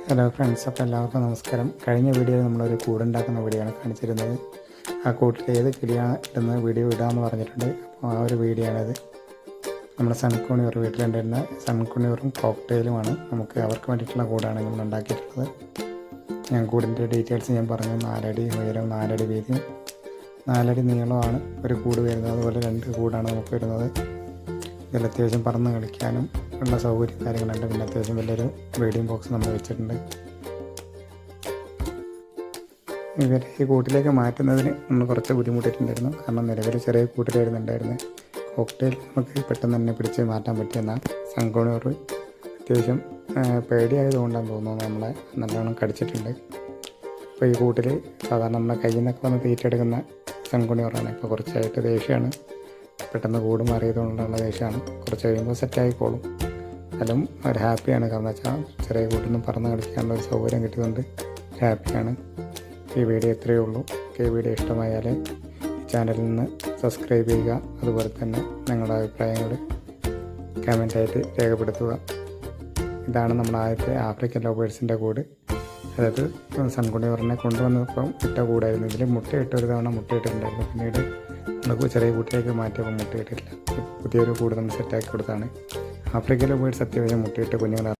Hello friends, അപ്പോൾ എല്ലാവർക്കും നമസ്കാരം. കഴിഞ്ഞ വീഡിയോയിൽ നമ്മളൊരു കൂടുണ്ടാക്കുന്ന വീഡിയോ ആണ് കാണിച്ചിരുന്നത്. ആ കൂട്ടിൽ ഏത് കിളിയാണ് ഇടുന്ന വീഡിയോ ഇടാമെന്ന് പറഞ്ഞിട്ടുണ്ട്. അപ്പോൾ ആ ഒരു വീഡിയോ ആണിത്. നമ്മുടെ സൺകുണിയൂർ വീട്ടിലുണ്ടായിരുന്ന സൺകുണിയൂറും കോക്ടെയിലുമാണ് നമുക്ക് അവർക്ക് വേണ്ടിയിട്ടുള്ള കൂടാണ് നമ്മൾ ഉണ്ടാക്കിയിട്ടുള്ളത്. ഞാൻ കൂടിൻ്റെ ഡീറ്റെയിൽസ് ഞാൻ പറഞ്ഞു. 4 അടി ഉയരം, 4 അടി വീതിയും 4 അടി നീളമാണ് ഒരു കൂട് വരുന്നത്. അതുപോലെ 2 കൂടാണ് നമുക്ക് വരുന്നത്. ഇതിൽ അത്യാവശ്യം പറന്ന് കളിക്കാനും ഉള്ള സൗകര്യം കാര്യങ്ങളുണ്ട്. പിന്നെ അത്യാവശ്യം വലിയൊരു ബ്രീഡിംഗ് ബോക്സ് നമ്മൾ വെച്ചിട്ടുണ്ട്. ഇവരെ ഈ കൂട്ടിലേക്ക് മാറ്റുന്നതിന് നമ്മൾ കുറച്ച് ബുദ്ധിമുട്ടിയിട്ടുണ്ടായിരുന്നു. കാരണം നിലവിൽ ചെറിയ കൂട്ടിലായിരുന്നു ഉണ്ടായിരുന്നത്. കോക്ടെയിൽ നമുക്ക് പെട്ടെന്ന് തന്നെ പിടിച്ച് മാറ്റാൻ പറ്റിയെന്നാൽ സൺകുണിയൂർ അത്യാവശ്യം പേടിയായതുകൊണ്ടാണ് തോന്നുന്നത് നമ്മളെ നല്ലോണം കടിച്ചിട്ടുണ്ട്. ഇപ്പോൾ ഈ കൂട്ടിൽ സാധാരണ നമ്മളെ കയ്യിൽ നിന്നൊക്കെ വന്ന് തീറ്റെടുക്കുന്ന സൺകുണിയൂറാണ്. ഇപ്പോൾ കുറച്ചായിട്ട് ദേഷ്യമാണ്. പെട്ടെന്ന് കൂട് മാറിയതുകൊണ്ടുള്ള ദേഷ്യമാണ്. കുറച്ച് കഴിയുമ്പോൾ സെറ്റായിക്കോളും. എന്നാലും ഒരു ഹാപ്പിയാണ്. കാരണം വെച്ചാൽ ചെറിയ കൂട്ടിൽ നിന്ന് പറന്ന് കളിക്കാനുള്ള ഒരു സൗകര്യം കിട്ടിയതുകൊണ്ട് ഹാപ്പിയാണ്. ഈ വീഡിയോ ഇത്രയേ ഉള്ളൂ. ഈ വീഡിയോ ഇഷ്ടമായാൽ ഈ ചാനലിൽ നിന്ന് സബ്സ്ക്രൈബ് ചെയ്യുക. അതുപോലെ തന്നെ നിങ്ങളുടെ അഭിപ്രായങ്ങൾ കമൻറ്റായിട്ട് രേഖപ്പെടുത്തുക. ഇതാണ് നമ്മുടെ ആദ്യത്തെ ആഫ്രിക്കൻ ലവ് ബേർഡ്സിൻ്റെ കൂട്. അതായത് സൺകുണിയൂറിനെ കൊണ്ടുവന്നപ്പം ഇട്ട കൂടായിരുന്നു. ഇതിൽ മുട്ടയിട്ട് ഒരു തവണ മുട്ടയിട്ടിട്ടുണ്ടായിരുന്നു. പിന്നീട് നമുക്ക് ചെറിയ കൂട്ടിലേക്ക് മാറ്റിയപ്പോൾ മുട്ടയിട്ടില്ല. പുതിയൊരു കൂട് നമ്മൾ സെറ്റാക്കി കൊടുത്താണ്. ആഫ്രിക്കൻ ലവ് ബേർഡ്സ് അത്യാവശ്യം മുട്ടയിട്ട് കുഞ്ഞുങ്ങൾ